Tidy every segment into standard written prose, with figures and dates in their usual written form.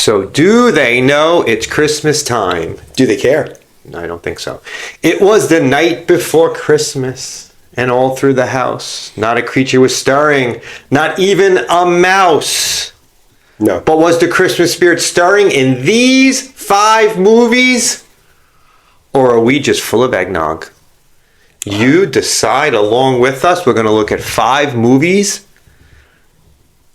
So do they know it's Christmas time? Do they care? No, I don't think so. It was the night before Christmas, and all through the house, not a creature was stirring, not even a mouse. No. But was the Christmas spirit stirring in these 5 movies? Or are we just full of eggnog? You decide along with us. We're going to look at 5 movies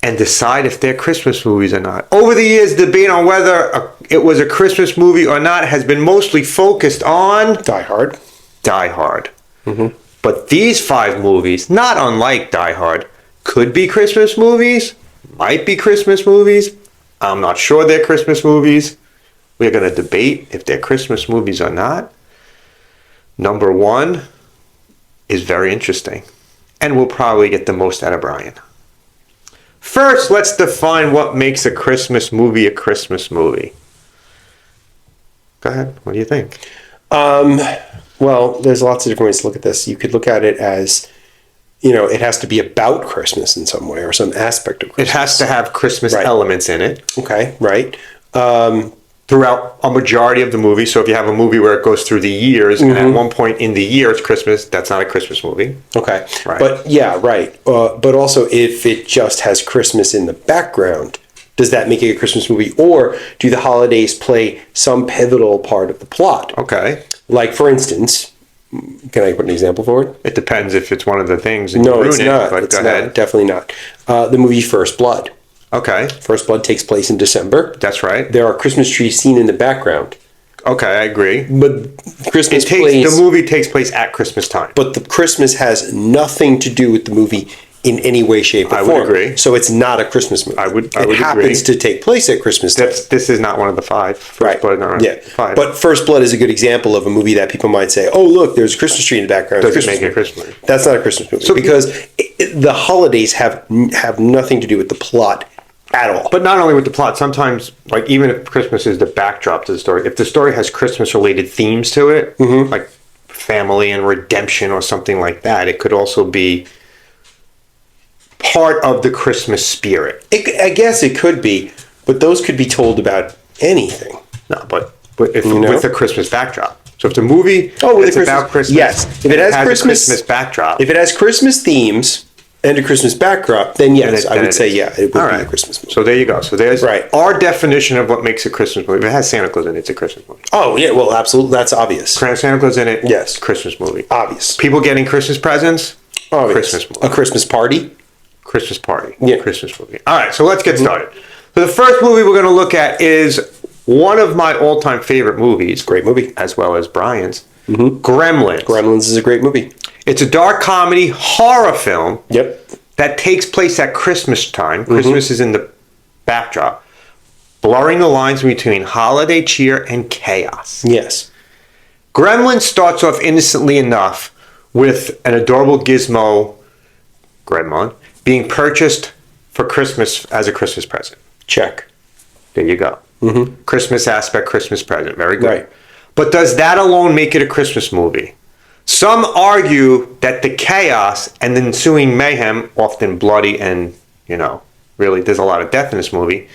and decide if they're Christmas movies or not. Over the years, debate on whether it was a Christmas movie or not has been mostly focused on Die Hard. Die Hard. Mm-hmm. But these 5 movies, not unlike Die Hard, could be Christmas movies, might be Christmas movies. I'm not sure they're Christmas movies. We're going to debate if they're Christmas movies or not. Number 1 is very interesting, and we'll probably get the most out of Brian. First, let's define what makes a Christmas movie a Christmas movie. Go ahead. What do you think? Well, there's lots of different ways to look at this. You could look at it as, it has to be about Christmas in some way or some aspect of Christmas. It has to have Christmas elements in it. Okay, right. Throughout a majority of the movie. So if you have a movie where it goes through the years, and at one point in the year it's Christmas, that's not a Christmas movie. Okay. Right. But yeah, right. But also if it just has Christmas in the background, does that make it a Christmas movie? Or do the holidays play some pivotal part of the plot? Okay. Like, for instance, can I put an example forward? It depends if it's one of the things. And No, you it's ruin not. It, but it's go not. ahead. Definitely not. The movie First Blood. Okay. First Blood takes place in December. That's right. There are Christmas trees seen in the background. Okay, I agree. But Christmas the movie takes place at Christmas time. But the Christmas has nothing to do with the movie in any way, shape, or form. I would agree. So it's not a Christmas movie. I would It happens to take place at Christmas time. This is not one of the 5. First Blood, not Yeah. 5. But First Blood is a good example of a movie that people might say, oh, look, there's a Christmas tree in the background. Does it make it a Christmas movie? That's not a Christmas movie. So, because the holidays have nothing to do with the plot at all. But not only with the plot, sometimes, like, even if Christmas is the backdrop to the story, if the story has Christmas-related themes to it, like family and redemption or something like that, it could also be part of the Christmas spirit. I guess it could be, but those could be told about anything. No, but if with a Christmas backdrop. So if the movie is about Christmas, yes. If it has Christmas backdrop. If it has Christmas themes and a Christmas backdrop, then yes, I would say it would be a Christmas movie. So there you go. So there's our definition of what makes a Christmas movie. If it has Santa Claus in it, it's a Christmas movie. Oh, yeah, well, absolutely. That's obvious. Santa Claus in it, yes. Christmas movie. Obvious. People getting Christmas presents, Christmas movie. A Christmas party. Christmas party. Yeah. Christmas movie. All right, so let's get started. So the first movie we're going to look at is one of my all-time favorite movies. Great movie. As well as Brian's. Gremlins. Gremlins is a great movie. It's a dark comedy horror film. Yep. That takes place at Christmas time. Christmas is in the backdrop, blurring the lines between holiday cheer and chaos. Yes. Gremlins starts off innocently enough with an adorable gizmo, Gremlin, being purchased for Christmas as a Christmas present. Check. There you go. Christmas aspect, Christmas present. Very good. Right. But does that alone make it a Christmas movie? Some argue that the chaos and the ensuing mayhem, often bloody and, really there's a lot of death in this movie,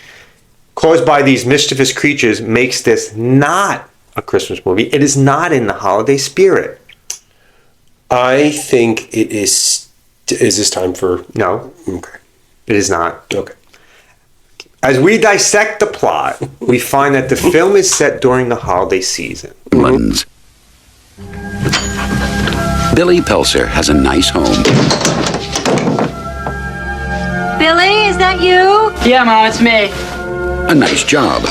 caused by these mischievous creatures makes this not a Christmas movie. It is not in the holiday spirit. I think it is. Is this time for... No. Okay. It is not. Okay. As we dissect the plot, we find that the film is set during the holiday season. Gremlins. Billy Pelser has a nice home. Billy, is that you? Yeah, Mom, it's me. A nice job.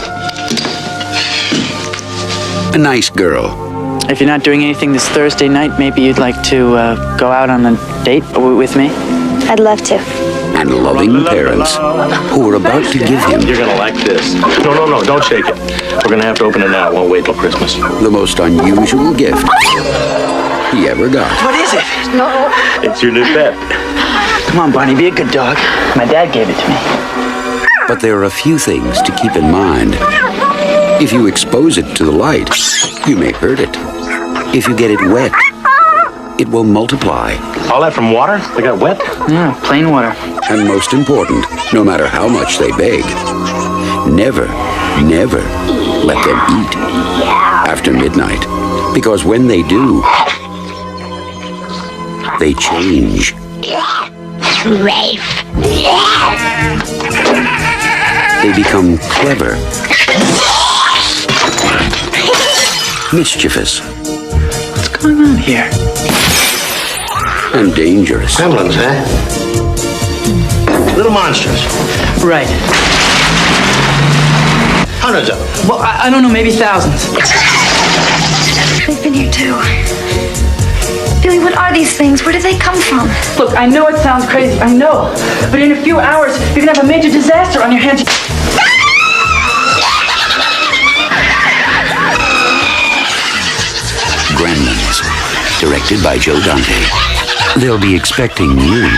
A nice girl. If you're not doing anything this Thursday night, maybe you'd like to go out on a date with me? I'd love to. And loving parents who are about to give him You're gonna like this. No, don't shake it. We're gonna have to open it now. It won't wait till Christmas. the most unusual gift he ever got. What is it? No. It's your new pet. Come on, Barney, be a good dog. My dad gave it to me. But there are a few things to keep in mind. If you expose it to the light, you may hurt it. If you get it wet, it will multiply. All that from water? They got wet? Yeah, plain water. And most important, no matter how much they beg, never never let them eat after midnight, because when they do, they change. They become clever, mischievous, What's going on here? and dangerous. Gremlins, huh? Little monsters. Right. Hundreds of them. Well, I don't know, maybe thousands. They've been here too. Billy, what are these things? Where did they come from? Look, I know it sounds crazy, I know. But in a few hours, you're gonna have a major disaster on your hands. Gremlins, directed by Joe Dante. They'll be expecting you.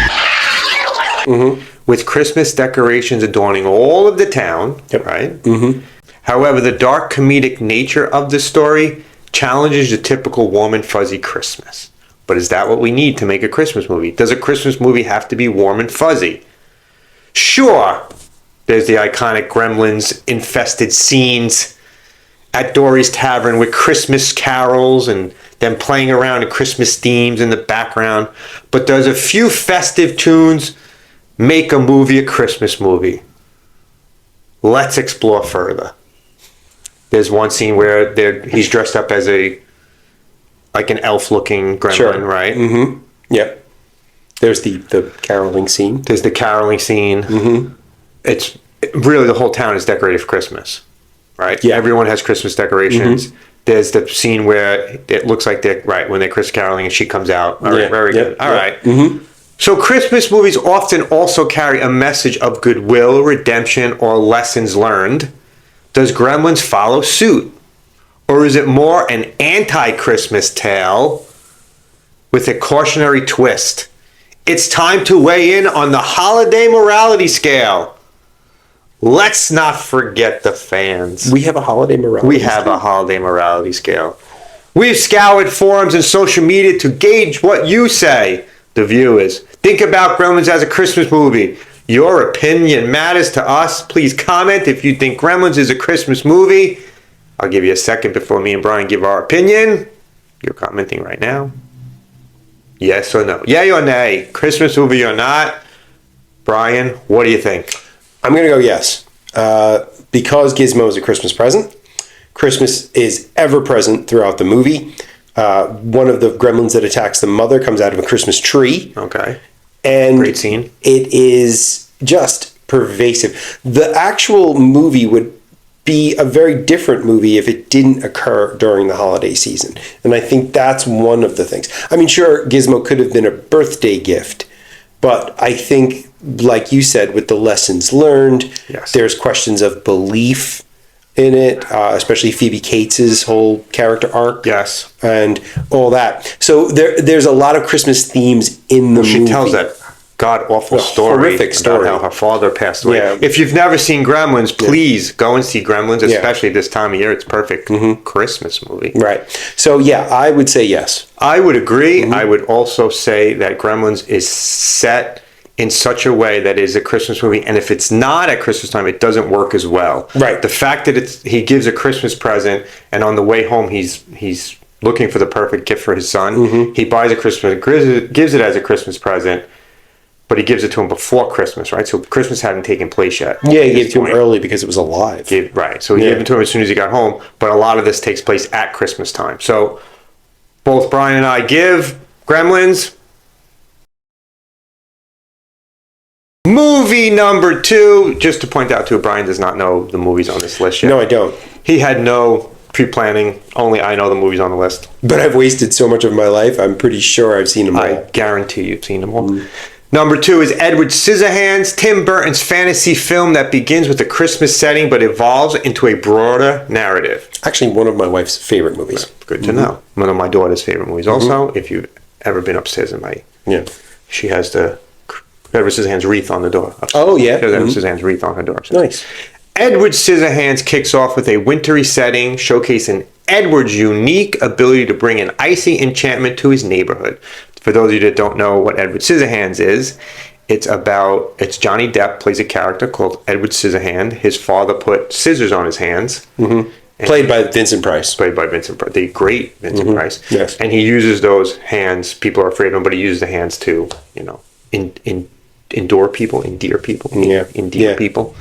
With Christmas decorations adorning all of the town, right? Mm-hmm. However, the dark comedic nature of the story challenges the typical warm and fuzzy Christmas. But is that what we need to make a Christmas movie? Does a Christmas movie have to be warm and fuzzy? Sure, there's the iconic Gremlins infested scenes at Dory's Tavern with Christmas carols and them playing around in Christmas themes in the background. But does a few festive tunes make a movie a Christmas movie? Let's explore further. There's one scene where he's dressed up as like an elf-looking gremlin, Sure. right? Mm-hmm. Yep. There's the caroling scene. There's the caroling scene. Mm-hmm. It's really the whole town is decorated for Christmas, right? Yeah. Everyone has Christmas decorations. Mm-hmm. There's the scene where it looks like they're right when they're Christmas caroling and she comes out. All right, very good. All right. Mm-hmm. So Christmas movies often also carry a message of goodwill, redemption, or lessons learned. Does Gremlins follow suit? Or is it more an anti-Christmas tale with a cautionary twist? It's time to weigh in on the holiday morality scale. Let's not forget the fans. We have a holiday morality We have a holiday morality scale. We've scoured forums and social media to gauge what you say, the viewers. Think about Gremlins as a Christmas movie. Your opinion matters to us. Please comment if you think Gremlins is a Christmas movie. I'll give you a second before me and Brian give our opinion. You're commenting right now. Yes or no? Yay or nay? Christmas movie or not? Brian, what do you think? I'm going to go yes. Because Gizmo is a Christmas present. Christmas is ever present throughout the movie. One of the gremlins that attacks the mother comes out of a Christmas tree. Okay. And great scene. It is just pervasive. The actual movie would be a very different movie if it didn't occur during the holiday season. And I think that's one of the things. I mean, sure, Gizmo could have been a birthday gift, but I think, like you said, with the lessons learned, yes. There's questions of belief in it, especially Phoebe Cates' whole character arc. Yes. And all that. So there's a lot of Christmas themes in the movie. She tells that god-awful story. Horrific story. About how her father passed away. Yeah. If you've never seen Gremlins, please go and see Gremlins, especially this time of year. It's perfect Christmas movie. Right. So, yeah, I would say yes. I would agree. I would also say that Gremlins is set in such a way that it is a Christmas movie, and if it's not at Christmas time, it doesn't work as well. Right. The fact that he gives a Christmas present, and on the way home he's looking for the perfect gift for his son. He buys a Christmas, gives it as a Christmas present, but he gives it to him before Christmas, right? So Christmas hadn't taken place yet. Yeah, he gave it to him early because it was alive. Right. So he gave it to him as soon as he got home, but a lot of this takes place at Christmas time. So both Brian and I give Gremlins. Movie number 2, just to point out too, Brian does not know the movies on this list yet. No, I don't. He had no pre-planning. Only I know the movies on the list. But I've wasted so much of my life, I'm pretty sure I've seen them all. I guarantee you've seen them all. Number 2 is Edward Scissorhands, Tim Burton's fantasy film that begins with a Christmas setting but evolves into a broader narrative. Actually, one of my wife's favorite movies. Good to know. One of my daughter's favorite movies. Also, if you've ever been upstairs in she has the Edward Scissorhands wreath on the door. Oh, yeah. She has Edward Scissorhands wreath on her door. Nice. Edward Scissorhands kicks off with a wintry setting, showcasing Edward's unique ability to bring an icy enchantment to his neighborhood. For those of you that don't know what Edward Scissorhands is, It's Johnny Depp plays a character called Edward Scissorhand. His father put scissors on his hands. Mm-hmm. Played by Vincent Price. Played by Vincent Price, the great Vincent Price. Yes. And he uses those hands. People are afraid of him, but he uses the hands to, endear people. Yeah. People.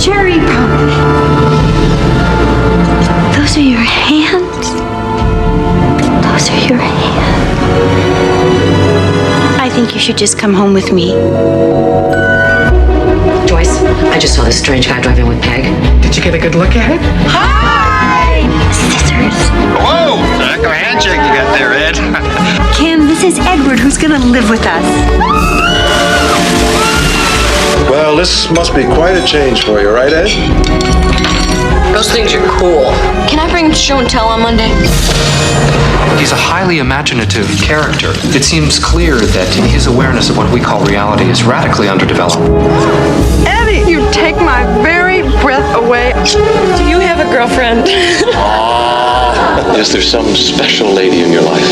Cherry pie. Those are your hands. Those are your hands. I think you should just come home with me. Joyce, I just saw this strange guy driving with Peg. Did you get a good look at it? Hi! Scissors. Whoa! Heck of a handshake you got there, Ed. Kim, this is Edward who's gonna live with us. Well, this must be quite a change for you, right, Ed? Those things are cool. Can I bring show and tell on Monday? He's a highly imaginative character. It seems clear that his awareness of what we call reality is radically underdeveloped. Eddie, you take my very breath away. Do you have a girlfriend? Yes, there's some special lady in your life.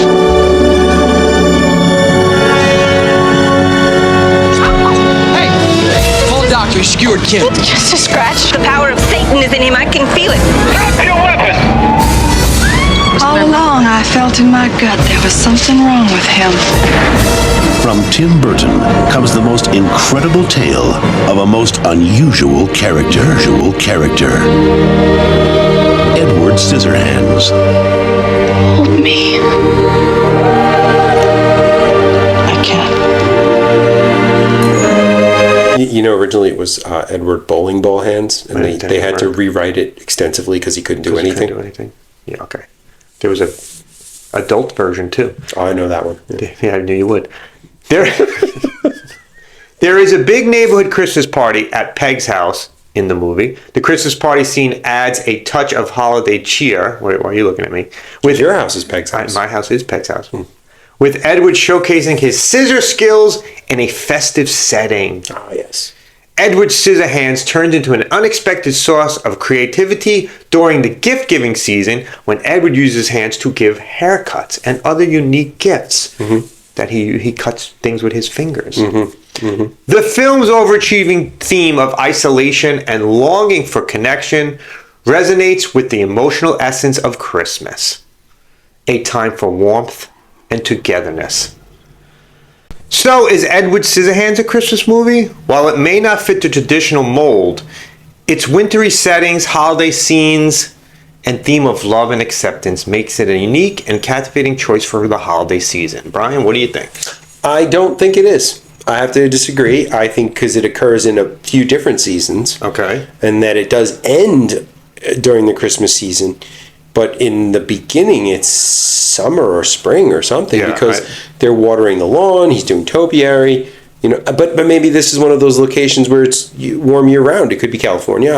Doctor, skewered Kim. Just a scratch. The power of Satan is in him. I can feel it. Your weapon! All along, I felt in my gut there was something wrong with him. From Tim Burton comes the most incredible tale of a most unusual character. Edward Scissorhands. Hold me. I can't. Originally it was Edward Bowling Ball Hands, and they had to rewrite it extensively because he couldn't do anything. Yeah, okay. There was a adult version too. Oh, I know that one. Yeah, I knew you would. There is a big neighborhood Christmas party at Peg's house in the movie. The Christmas party scene adds a touch of holiday cheer. Why are you looking at me? Your house is Peg's house. My house is Peg's house. With Edward showcasing his scissor skills in a festive setting. Ah, yes. Edward Scissorhands turned into an unexpected source of creativity during the gift-giving season when Edward used his hands to give haircuts and other unique gifts. That he cuts things with his fingers. The film's overachieving theme of isolation and longing for connection resonates with the emotional essence of Christmas. A time for warmth and togetherness. So, is Edward Scissorhands a Christmas movie? While it may not fit the traditional mold, its wintry settings, holiday scenes, and theme of love and acceptance makes it a unique and captivating choice for the holiday season. Brian, what do you think? I don't think it is. I have to disagree. I think because it occurs in a few different seasons. Okay. And that it does end during the Christmas season. But in the beginning, it's summer or spring or something because they're watering the lawn. He's doing topiary, But maybe this is one of those locations where it's warm year round. It could be California.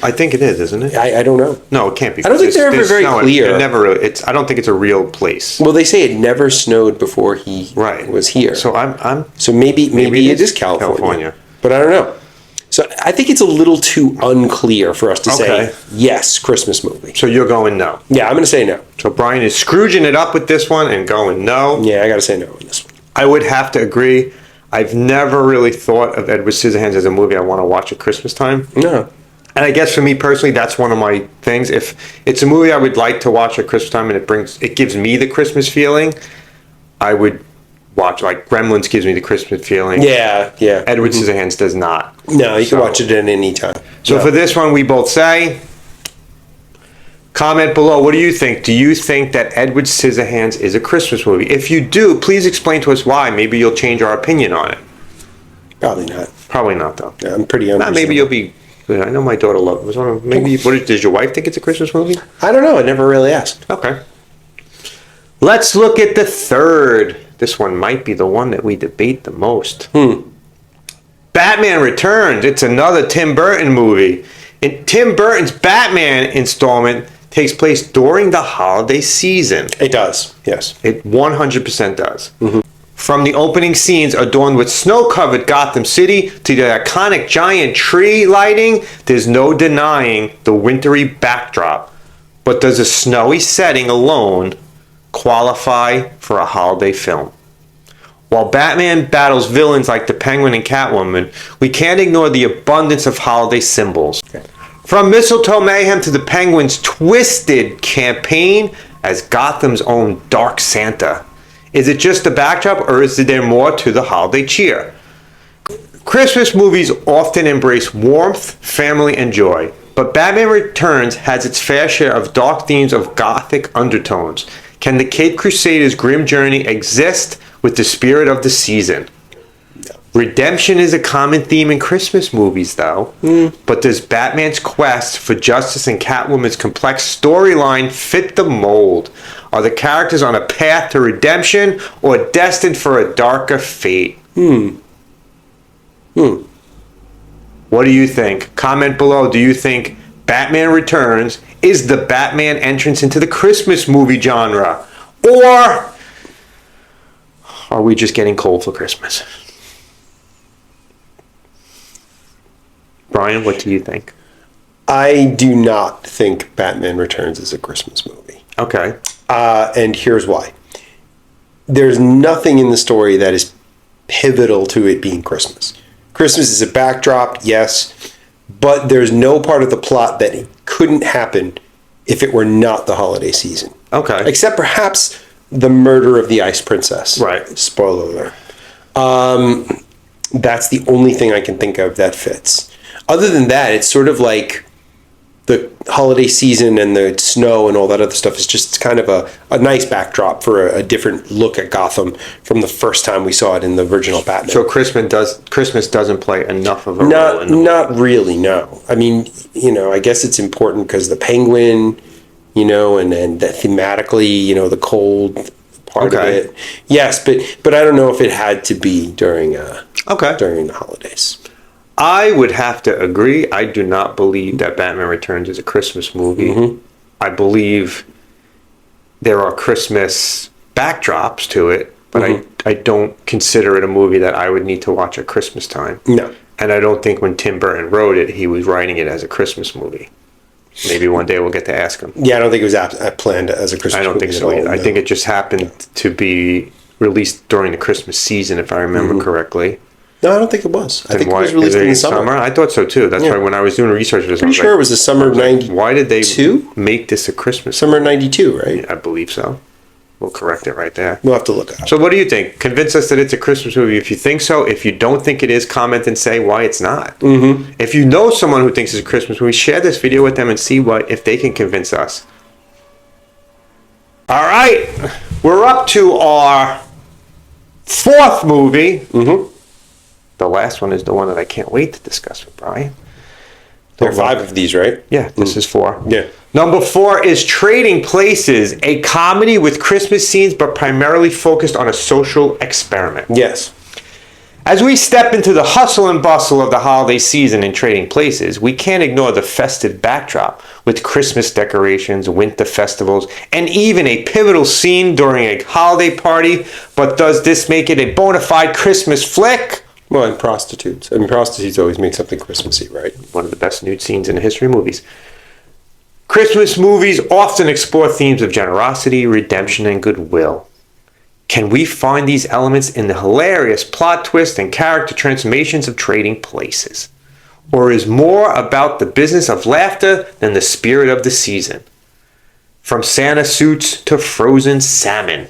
I think it is, isn't it? I don't know. No, it can't be. I don't think they're ever very clear. It never really. I don't think it's a real place. Well, they say it never snowed before he was here. So So maybe it is California. But I don't know. So I think it's a little too unclear for us to say, yes, Christmas movie. So you're going no? Yeah, I'm going to say no. So Brian is Scrooging it up with this one and going no? Yeah, I got to say no on this one. I would have to agree. I've never really thought of Edward Scissorhands as a movie I want to watch at Christmas time. No. And I guess for me personally, that's one of my things. If it's a movie I would like to watch at Christmas time and it gives me the Christmas feeling, I would watch. Like Gremlins gives me the Christmas feeling. Yeah. Edward Scissorhands does not. No, you can watch it at any time. So for this one, we both say, comment below. What do you think? Do you think that Edward Scissorhands is a Christmas movie? If you do, please explain to us why. Maybe you'll change our opinion on it. Probably not. Probably not, though. Yeah, I'm pretty unreasonable. Maybe you'll be. I know my daughter loves it. Maybe. Does your wife think it's a Christmas movie? I don't know. I never really asked. Okay. Let's look at the third. This one might be the one that we debate the most. Batman Returns. It's another Tim Burton movie. And Tim Burton's Batman installment takes place during the holiday season. It does, yes. It 100% does. From the opening scenes adorned with snow-covered Gotham City to the iconic giant tree lighting, there's no denying the wintry backdrop. But does a snowy setting alone qualify for a holiday film? While Batman battles villains like the Penguin and Catwoman, we can't ignore the abundance of holiday symbols. From mistletoe mayhem to the Penguin's twisted campaign as Gotham's own Dark Santa. Is it just a backdrop, or is there more to the holiday cheer? Christmas movies often embrace warmth, family, and joy, but Batman Returns has its fair share of dark themes of gothic undertones. Can the Caped Crusader's grim journey exist with the spirit of the season? Redemption is a common theme in Christmas movies, though. But does Batman's quest for justice and Catwoman's complex storyline fit the mold? Are the characters on a path to redemption or destined for a darker fate? What do you think? Comment below. Do you think Batman Returns is the Batman entrance into the Christmas movie genre? Or are we just getting cold for Christmas? Brian, what do you think? I do not think Batman Returns is a Christmas movie. Okay. And here's why. There's nothing in the story that is pivotal to it being Christmas. Christmas is a backdrop, yes, but there's no part of the plot that it couldn't happen if it were not the holiday season. Okay. Except perhaps the murder of the Ice Princess. Right. Spoiler alert. That's the only thing I can think of that fits. Other than that, it's sort of like the holiday season and the snow and all that other stuff is just kind of a nice backdrop for a different look at Gotham from the first time we saw it in the original Batman. So Christmas doesn't play enough of a role in the Not really, no. I mean, I guess it's important because the Penguin, and then thematically, the cold part of it. Yes, but I don't know if it had to be during the holidays. I would have to agree. I do not believe that Batman Returns is a Christmas movie. I believe there are Christmas backdrops to it, but I don't consider it a movie that I would need to watch at Christmas time. No. And I don't think when Tim Burton wrote it, he was writing it as a Christmas movie. Maybe one day we'll get to ask him. Yeah, I don't think it was planned as a Christmas movie. I don't think so either. I think it just happened to be released during the Christmas season, if I remember correctly. No, I don't think it was. I think it was released in the summer. I thought so too. That's why when I was doing research for this, pretty sure it was the summer of 92. Why did they make this a Christmas? Summer of 92, right? Yeah, I believe so. We'll correct it right there. We'll have to look it up. So what do you think? Convince us that it's a Christmas movie. If you think so, if you don't think it is, comment and say why it's not. If you know someone who thinks it's a Christmas movie, share this video with them and see if they can convince us. All right. We're up to our fourth movie. The last one is the one that I can't wait to discuss with Brian. There are 5 of these, right? Yeah, this is 4. Yeah. Number 4 is Trading Places, a comedy with Christmas scenes, but primarily focused on a social experiment. Yes. As we step into the hustle and bustle of the holiday season in Trading Places, we can't ignore the festive backdrop with Christmas decorations, winter festivals, and even a pivotal scene during a holiday party. But does this make it a bona fide Christmas flick? Well, and prostitutes. I mean, prostitutes always make something Christmassy, right? One of the best nude scenes in the history of movies. Christmas movies often explore themes of generosity, redemption, and goodwill. Can we find these elements in the hilarious plot twist and character transformations of Trading Places? Or is more about the business of laughter than the spirit of the season? From Santa suits to frozen salmon.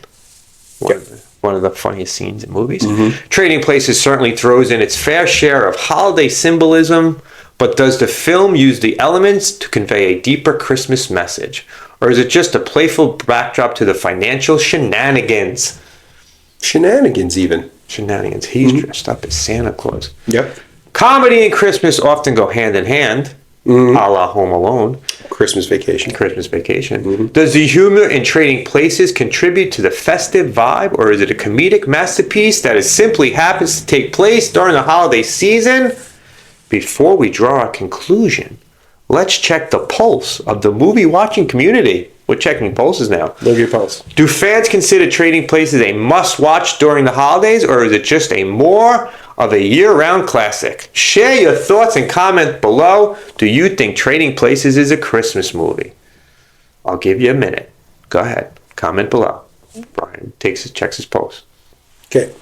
One of the funniest scenes in movies. Trading Places certainly throws in its fair share of holiday symbolism, but does the film use the elements to convey a deeper Christmas message? Or is it just a playful backdrop to the financial shenanigans? Shenanigans, even. Shenanigans. He's dressed up as Santa Claus. Yep. Comedy and Christmas often go hand in hand, a la Home Alone. Christmas Vacation. Christmas Vacation. Does the humor in Trading Places contribute to the festive vibe, or is it a comedic masterpiece that is simply happens to take place during the holiday season? Before we draw our conclusion, let's check the pulse of the movie-watching community. We're checking pulses now. Look at your pulse. Do fans consider Trading Places a must-watch during the holidays, or is it just a more of a year-round classic? Share your thoughts and comment below. Do you think Trading Places is a Christmas movie? I'll give you a minute. Go ahead. Comment below. Brian checks his pulse. Okay.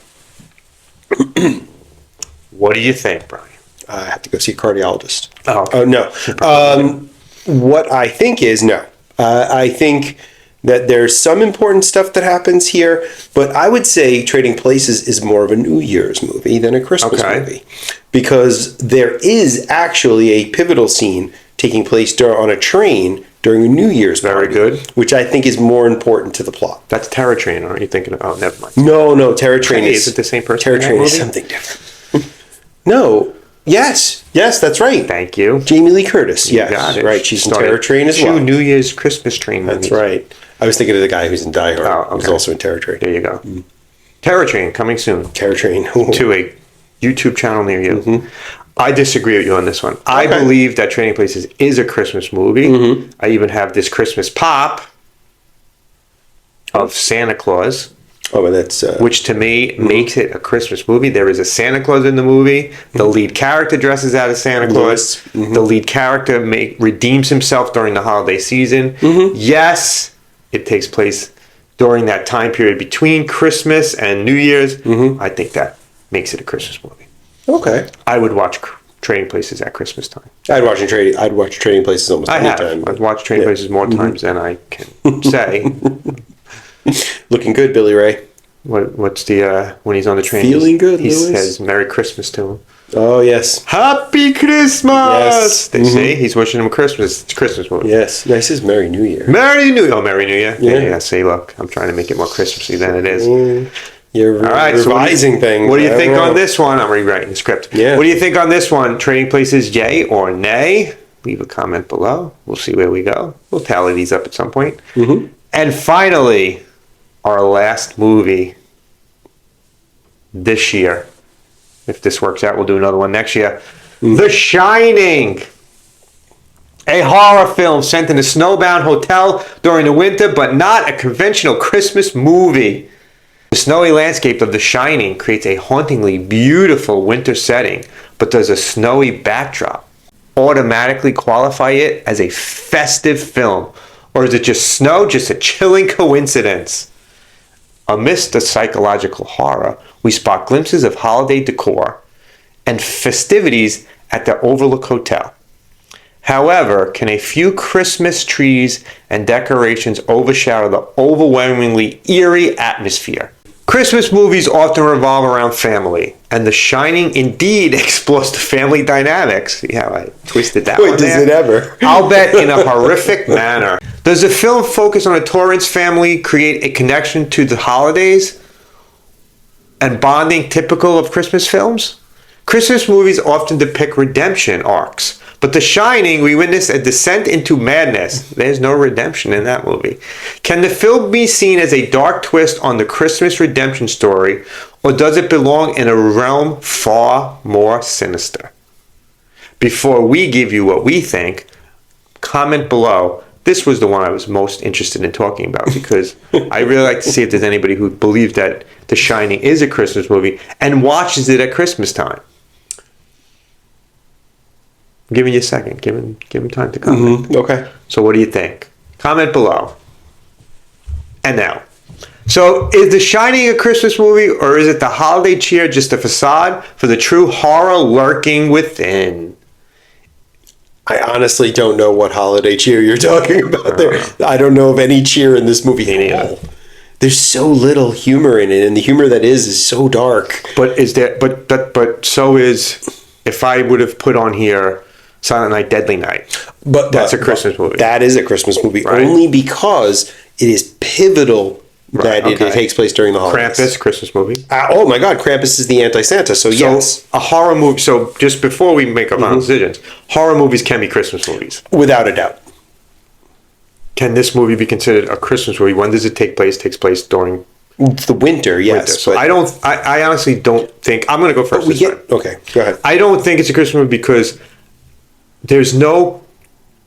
What do you think, Brian? I have to go see a cardiologist. Oh no. What I think is no. I think that there's some important stuff that happens here, but I would say Trading Places is more of a New Year's movie than a Christmas movie, because there is actually a pivotal scene taking place on a train during a New Year's party. Very good. Which I think is more important to the plot. That's Terror Train, aren't you thinking of? Oh, never mind. No, Terror Train is it the same person? Terror Train is something different. No. Yes, that's right. Thank you. Jamie Lee Curtis. You Yes, got it. right. She's in Terror Train as well. 2 New Year's Christmas Train movies. That's right. I was thinking of the guy who's in Die Hard. Oh, okay. Who's also in Terror Train. There you go. Terror Train coming soon. Terror Train. To a YouTube channel near you. I disagree with you on this one. I Okay. believe that Trading Places is a Christmas movie. I even have this Christmas pop of Santa Claus. Oh, but that's which to me makes it a Christmas movie. There is a Santa Claus in the movie. The lead character dresses out as Santa Claus. The lead character redeems himself during the holiday season. Yes, it takes place during that time period between Christmas and New Year's. I think that makes it a Christmas movie. Okay. I would watch Trading Places at Christmas time. I'd watch Trading Places almost any time. I've watched Trading Places more times than I can say. Looking good, Billy Ray. What's the when he's on the train? Feeling good, He Lewis. says Merry Christmas to him. Oh yes. Happy Christmas! Yes. They say he's wishing him Christmas. It's a Christmas movie. Yes. No, he says Merry New Year. Merry New Year! Oh, Merry New Year! Yeah. Yeah. Say, look, I'm trying to make it more Christmassy than it is. You're All right, revising things. What do you think on this one? I'm rewriting the script. Yeah. What do you think on this one? Trading Places, yay or nay? Leave a comment below. We'll see where we go. We'll tally these up at some point. And finally, our last movie this year. If this works out, we'll do another one next year. The Shining. A horror film set in a snowbound hotel during the winter, but not a conventional Christmas movie. The snowy landscape of The Shining creates a hauntingly beautiful winter setting, but does a snowy backdrop automatically qualify it as a festive film? Or is it just snow, just a chilling coincidence? Amidst the psychological horror, we spot glimpses of holiday decor and festivities at the Overlook Hotel. However, can a few Christmas trees and decorations overshadow the overwhelmingly eerie atmosphere? Christmas movies often revolve around family, and The Shining indeed explores the family dynamics. See how I twisted that one Does there? it ever? I'll bet in a horrific manner. Does the film focus on a Torrance family, create a connection to the holidays and bonding typical of Christmas films? Christmas movies often depict redemption arcs, but The Shining, we witness a descent into madness. There's no redemption in that movie. Can the film be seen as a dark twist on the Christmas redemption story, or does it belong in a realm far more sinister? Before we give you what we think, comment below. This was the one I was most interested in talking about, because I really like to see if there's anybody who believes that The Shining is a Christmas movie and watches it at Christmas time. I'm giving you a second. Give him time to comment. Okay. So what do you think? Comment below. And now. So is The Shining a Christmas movie, or is it the holiday cheer just a facade for the true horror lurking within? I honestly don't know what holiday cheer you're talking about there. I don't know of any cheer in this movie at all. There's so little humor in it, and the humor that is so dark. But is there? But so is. If I would have put on here Silent Night, Deadly Night, But that's a Christmas movie. That is a Christmas movie, Right. only because it is pivotal that okay. it takes place during the holidays. Krampus, Christmas movie. Oh my God, Krampus is the anti-Santa. So yes, A horror movie. So just before we make our final decisions, horror movies can be Christmas movies. without a doubt. can this movie be considered a Christmas movie? When does it take place? It takes place during the winter, yes. winter. So I honestly don't think, I'm going to go first this time. Okay, go ahead. I don't think it's a Christmas movie because there's no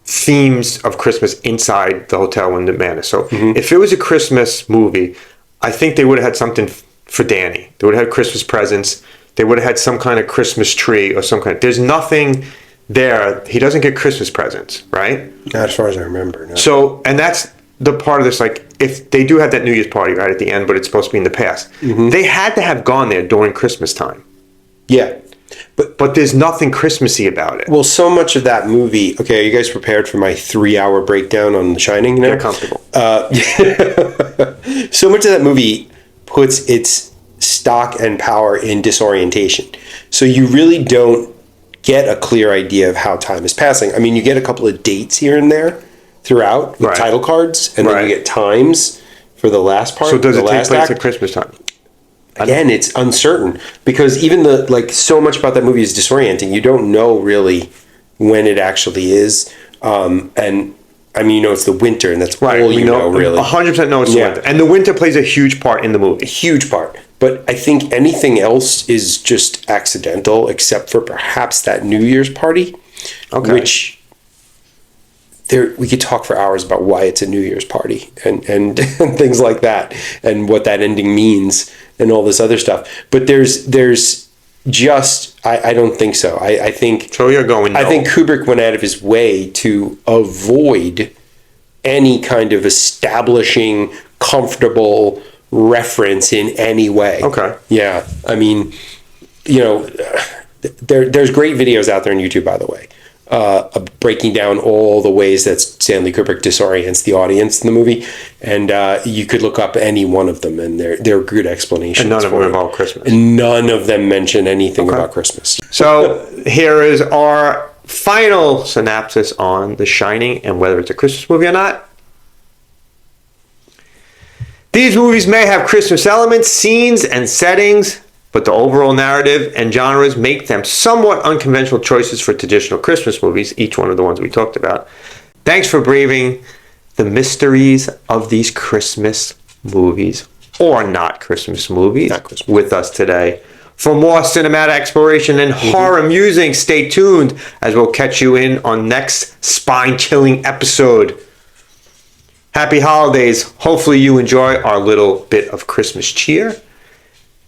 themes of Christmas inside the hotel when the man is. So if it was a Christmas movie, I think they would have had something for Danny. They would have had Christmas presents. They would have had some kind of Christmas tree or some kind. There's nothing there. He doesn't get Christmas presents, right? Not as far as I remember. No. So, and that's the part of this, like, if they do have that New Year's party right at the end, but it's supposed to be in the past, they had to have gone there during Christmas time. Yeah. But there's nothing Christmassy about it. Well, so much of that movie. Okay, are you guys prepared for my 3-hour breakdown on The Shining? Now? Get comfortable. So much of that movie puts its stock and power in disorientation. So you really don't get a clear idea of how time is passing. I mean, you get a couple of dates here and there throughout with title cards, and then you get times for the last part. So does it take place at Christmas time? Again, it's uncertain because even so much about that movie is disorienting. You don't know really when it actually is, and I mean, it's the winter, and that's all you know really. 100% know it's the winter, and the winter plays a huge part in the movie. A huge part, but I think anything else is just accidental, except for perhaps that New Year's party, which. We could talk for hours about why it's a New Year's party and things like that and what that ending means and all this other stuff. But there's just I don't think so. I think so. You're going. No. I think Kubrick went out of his way to avoid any kind of establishing comfortable reference in any way. Okay. Yeah. I mean, there's great videos out there on YouTube, by the way. Breaking down all the ways that Stanley Kubrick disorients the audience in the movie, and you could look up any one of them, and they're good explanations. And none of them involve Christmas. And none of them mention anything about Christmas. So here is our final synopsis on The Shining and whether it's a Christmas movie or not. These movies may have Christmas elements, scenes, and settings, but the overall narrative and genres make them somewhat unconventional choices for traditional Christmas movies, each one of the ones we talked about. Thanks for braving the mysteries of these Christmas movies, or not Christmas movies, with us today. For more cinematic exploration and horror musing, stay tuned as we'll catch you in on next spine-chilling episode. Happy holidays. Hopefully you enjoy our little bit of Christmas cheer.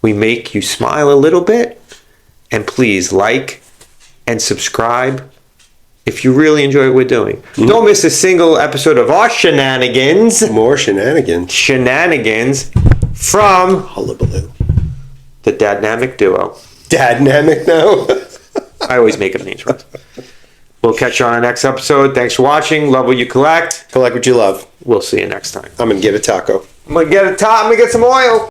We make you smile a little bit, and please like and subscribe if you really enjoy what we're doing. Don't miss a single episode of our shenanigans. More shenanigans. Shenanigans from Hullabaloo. The Dadnamic Duo. Dadnamic now? I always make up names for us. We'll catch you on our next episode. Thanks for watching. Love what you collect. Collect what you love. We'll see you next time. I'm going to get a taco. I'm going to get some oil.